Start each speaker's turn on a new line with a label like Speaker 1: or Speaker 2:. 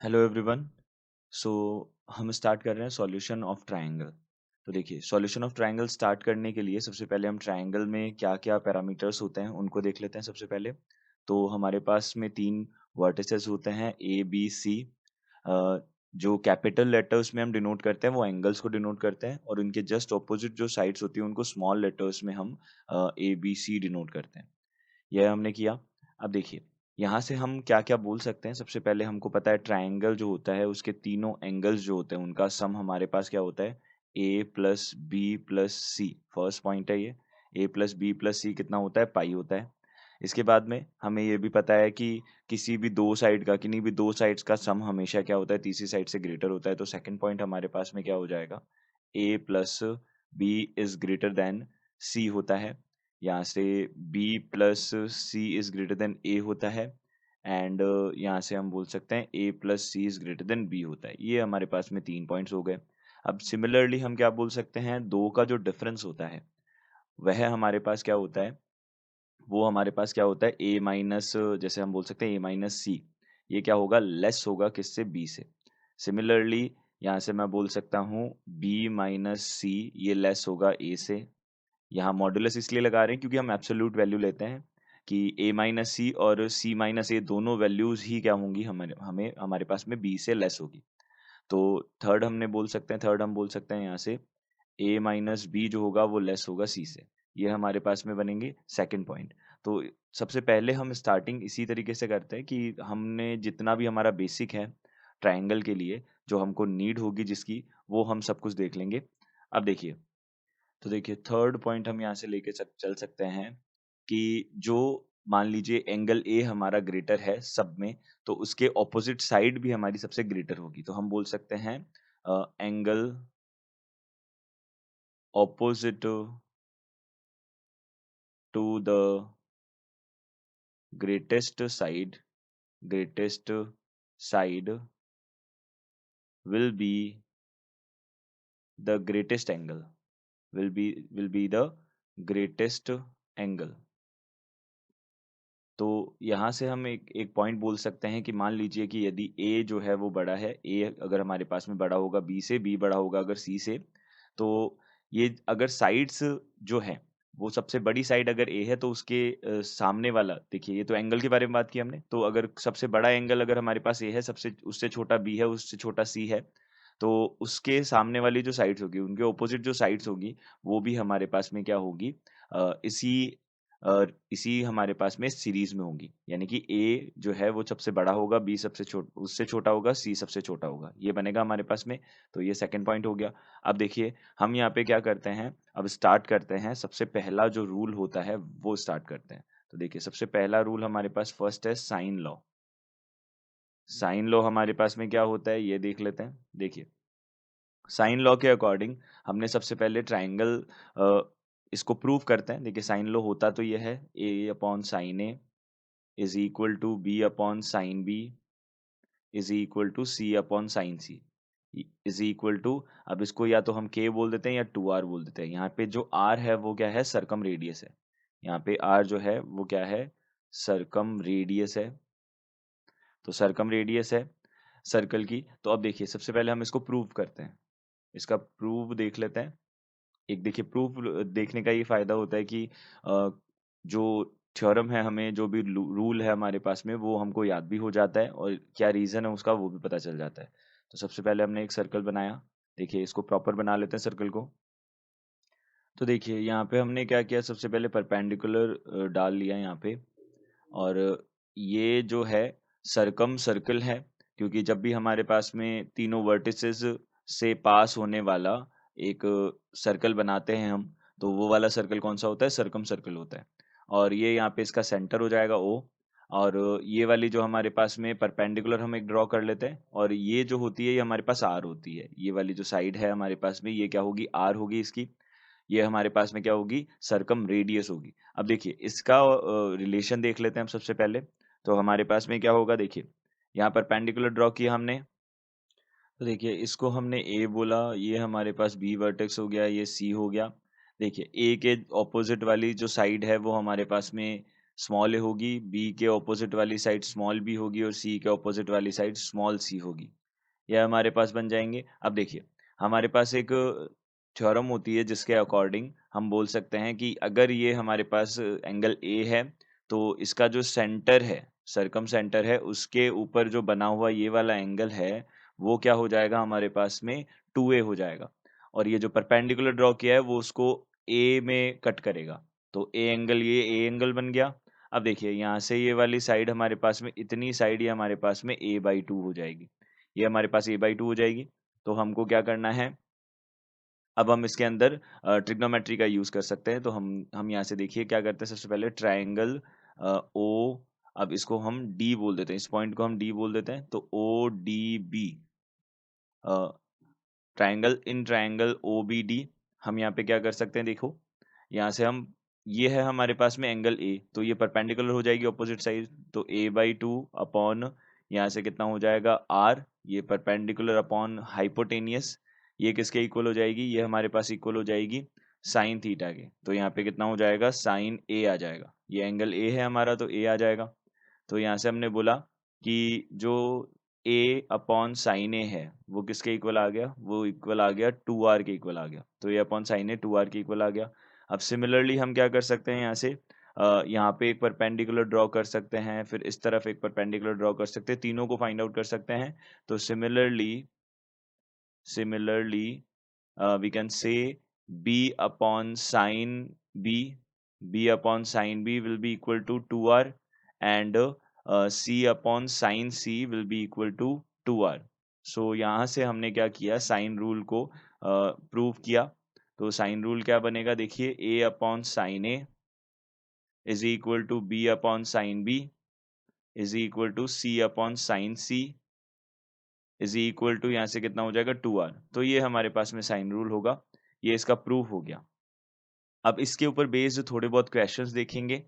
Speaker 1: Hello everyone. सो हम start कर रहे हैं सॉल्यूशन ऑफ ट्रायंगल। तो देखिए, सॉल्यूशन ऑफ ट्रायंगल स्टार्ट करने के लिए सबसे पहले हम ट्रायंगल में क्या क्या पैरामीटर्स होते हैं उनको देख लेते हैं। सबसे पहले तो हमारे पास में तीन वर्टिसेस होते हैं ए बी सी। जो कैपिटल लेटर्स में हम डिनोट करते हैं वो एंगल्स को डिनोट करते हैं, और उनके जस्ट ऑपोजिट जो साइड्स होती हैं उनको स्मॉल लेटर्स में हम ए बी सी डिनोट करते हैं। यह हमने किया। अब देखिए, यहाँ से हम क्या-क्या बोल सकते हैं। सबसे पहले हमको पता है ट्रायंगल जो होता है उसके तीनों एंगल्स जो होते हैं उनका सम हमारे पास क्या होता है, ए प्लस बी प्लस सी। फर्स्ट पॉइंट है ये। ए प्लस बी प्लस सी कितना होता है, पाई होता है। इसके बाद में हमें ये भी पता है कि किन्हीं भी दो साइड्स का सम हमेशा क्या होता है, तीसरी साइड से ग्रेटर होता है। तो सेकंड पॉइंट हमारे पास में क्या हो जाएगा, A plus B is greater than C होता है। यहाँ से b plus C is greater than A होता है। एंड यहाँ से हम बोल सकते हैं a plus C is greater than b होता है। ये हमारे पास में तीन पॉइंट्स हो गए। अब सिमिलरली हम क्या बोल सकते हैं, दो का जो डिफरेंस होता है वह हमारे पास क्या होता है, वो हमारे पास क्या होता है a माइनस, जैसे हम बोल सकते हैं a माइनस सी। ये क्या होगा, लेस होगा किससे, b से। सिमिलरली यहाँ से मैं बोल सकता हूँ b माइनस सी, ये लेस होगा a से। यहाँ मॉडुलस इसलिए लगा रहे हैं क्योंकि हम एब्सोल्यूट वैल्यू लेते हैं कि a माइनस सी और c माइनस ए दोनों वैल्यूज ही क्या होंगी, हमारे हमें हमारे पास में b से लेस होगी। तो थर्ड हम बोल सकते हैं यहाँ से a माइनस बी जो होगा वो लेस होगा c से। ये हमारे पास में बनेंगे सेकंड पॉइंट। तो सबसे पहले हम स्टार्टिंग इसी तरीके से करते हैं कि हमने जितना भी हमारा बेसिक है ट्रायंगल के लिए, जो हमको नीड होगी जिसकी, वो हम सब कुछ देख लेंगे। अब देखिए, तो देखिए थर्ड पॉइंट हम यहाँ से चल सकते हैं कि जो, मान लीजिए एंगल ए हमारा ग्रेटर है सब में, तो उसके ऑपोजिट साइड भी हमारी सबसे ग्रेटर होगी। तो हम बोल सकते हैं angle opposite to the greatest side greatest side will be the greatest angle, will be the greatest angle. तो यहाँ से हम एक एक पॉइंट बोल सकते हैं कि मान लीजिए कि यदि a जो है वो बड़ा है, a अगर हमारे पास में बड़ा होगा b से, b बड़ा होगा अगर c से, तो ये अगर साइड्स जो है वो सबसे बड़ी साइड अगर a है तो उसके सामने वाला, देखिए ये तो एंगल के बारे में बात की हमने, तो अगर सबसे बड़ा एंगल अगर हमारे पास a है, सबसे उससे छोटा b है, उससे छोटा c है, तो उसके सामने वाली जो साइड्स होगी, उनके ऑपोजिट जो साइड्स होगी, वो भी हमारे पास में क्या होगी, इसी हमारे पास में सीरीज में होगी। यानी कि ए जो है वो सबसे बड़ा होगा, बी उससे छोटा होगा, सी सबसे छोटा होगा। ये बनेगा हमारे पास में। तो ये सेकंड पॉइंट हो गया। अब देखिए, हम यहाँ पे क्या करते हैं, अब स्टार्ट करते हैं। सबसे पहला जो रूल होता है वो स्टार्ट करते हैं। तो देखिए, सबसे पहला रूल हमारे पास फर्स्ट है साइन लॉ। साइन लॉ हमारे पास में क्या होता है ये देख लेते हैं। देखिए, साइन लॉ के अकॉर्डिंग हमने सबसे पहले ट्राइंगल इसको प्रूव करते हैं। देखिए, साइन लॉ होता तो ये है, A upon sine A is equal to B upon sine B is equal to C upon sine C is equal to, अब इसको या तो हम के बोल देते हैं या टू आर बोल देते हैं। यहाँ पे जो आर है वो क्या है, सरकम रेडियस है। यहाँ पे आर जो है वो क्या है, सरकम रेडियस है। तो सरकम रेडियस है सर्कल की। तो अब देखिए, सबसे पहले हम इसको प्रूव करते हैं। इसका प्रूव देख लेते हैं। एक देखिए, प्रूफ देखने का ये फायदा होता है कि जो थ्योरम है, हमें जो भी रूल है हमारे पास में, वो हमको याद भी हो जाता है, और क्या रीजन है उसका वो भी पता चल जाता है। तो सबसे पहले हमने एक सर्कल बनाया। देखिए, इसको प्रॉपर बना लेते हैं सर्कल को। तो देखिए, यहाँ पे हमने क्या किया, सबसे पहले परपेंडिकुलर डाल लिया यहाँ पे। और ये जो है सरकम सर्कल है, क्योंकि जब भी हमारे पास में तीनों वर्टिसेस से पास होने वाला एक सर्कल बनाते हैं हम, तो वो वाला सर्कल कौन सा होता है, सरकम सर्कल होता है। और ये यहाँ पे इसका सेंटर हो जाएगा ओ। और ये वाली जो हमारे पास में परपेंडिकुलर हम एक ड्रॉ कर लेते हैं, और ये जो होती है ये हमारे पास आर होती है। ये वाली जो साइड है हमारे पास में, ये क्या होगी, आर होगी इसकी। ये हमारे पास में क्या होगी, सरकम रेडियस होगी। अब देखिए, इसका रिलेशन देख लेते हैं हम सबसे पहले। तो हमारे पास में क्या होगा, देखिए यहाँ पर पेंडिकुलर ड्रॉ किया हमने। तो देखिए, इसको हमने ए बोला, ये हमारे पास बी वर्टेक्स हो गया, ये सी हो गया। देखिए, ए के ऑपोजिट वाली जो साइड है वो हमारे पास में स्मॉल ए होगी, बी के ऑपोजिट वाली साइड स्मॉल बी होगी और सी के ऑपोजिट वाली साइड स्मॉल सी होगी। ये हमारे पास बन जाएँगे। अब देखिए, हमारे पास एक थ्योरम होती है जिसके अकॉर्डिंग हम बोल सकते हैं कि अगर ये हमारे पास एंगल ए है, तो इसका जो सेंटर है, सर्कमसेंटर है, उसके ऊपर जो बना हुआ ये वाला एंगल है, वो क्या हो जाएगा हमारे पास में 2a हो जाएगा। और ये जो परपेंडिकुलर ड्रॉ किया है, वो उसको ए में कट करेगा। तो ये ए एंगल बन गया। अब देखिए, यहाँ से ये वाली साइड हमारे पास में इतनी साइड ये हमारे पास में a/2 हो जाएगी। ये हमारे पास a/2 हो जाएगी। तो हमको क्या करना है, अब हम इसके अंदर ट्रिग्नोमेट्री का यूज़ कर सकते हैं। तो हम यहाँ से देखिए क्या करते हैं, सबसे पहले ट्रायंगल ओ, अब इसको हम डी बोल देते हैं, इस पॉइंट को हम डी बोल देते हैं। तो O D B, triangle O B D, हम यहाँ पे क्या कर सकते हैं, देखो यहाँ से हम, ये है हमारे पास में एंगल ए, तो ये परपेंडिकुलर हो जाएगी ऑपोजिट साइड। तो a/2 अपॉन यहाँ से कितना हो जाएगा आर, ये परपेंडिकुलर अपॉन हाइपोटेनियस, ये किसके इक्वल हो जाएगी, ये हमारे पास इक्वल हो जाएगी साइन थीटा के। तो यहाँ पे कितना हो जाएगा, साइन ए आ जाएगा। ये एंगल ए है हमारा, तो ए आ जाएगा। तो यहाँ से हमने बोला कि जो ए अपॉन साइन ए है, वो किसके इक्वल आ गया, वो इक्वल आ गया 2r के इक्वल आ गया। तो ए अपॉन साइन ए 2r के इक्वल आ गया। अब सिमिलरली हम क्या कर सकते हैं, यहाँ से यहाँ पे एक परपेंडिकुलर ड्रॉ कर सकते हैं, फिर इस तरफ एक परपेंडिकुलर ड्रॉ कर सकते हैं, तीनों को फाइंड आउट कर सकते हैं। तो similarly we can say b upon sin b, b upon sin b will be equal to 2r, and c upon sin c will be equal to 2r. So यहाँ से हमने क्या किया, साइन रूल को प्रूव किया। तो sine rule क्या बनेगा, देखिए a upon sine A is equal to b upon sine b is equal to c upon sine c is equal to, यहाँ से कितना हो जाएगा 2r। तो ये हमारे पास में साइन रूल होगा, ये इसका प्रूफ हो गया। अब इसके ऊपर बेस्ड थोड़े बहुत क्वेश्चंस देखेंगे।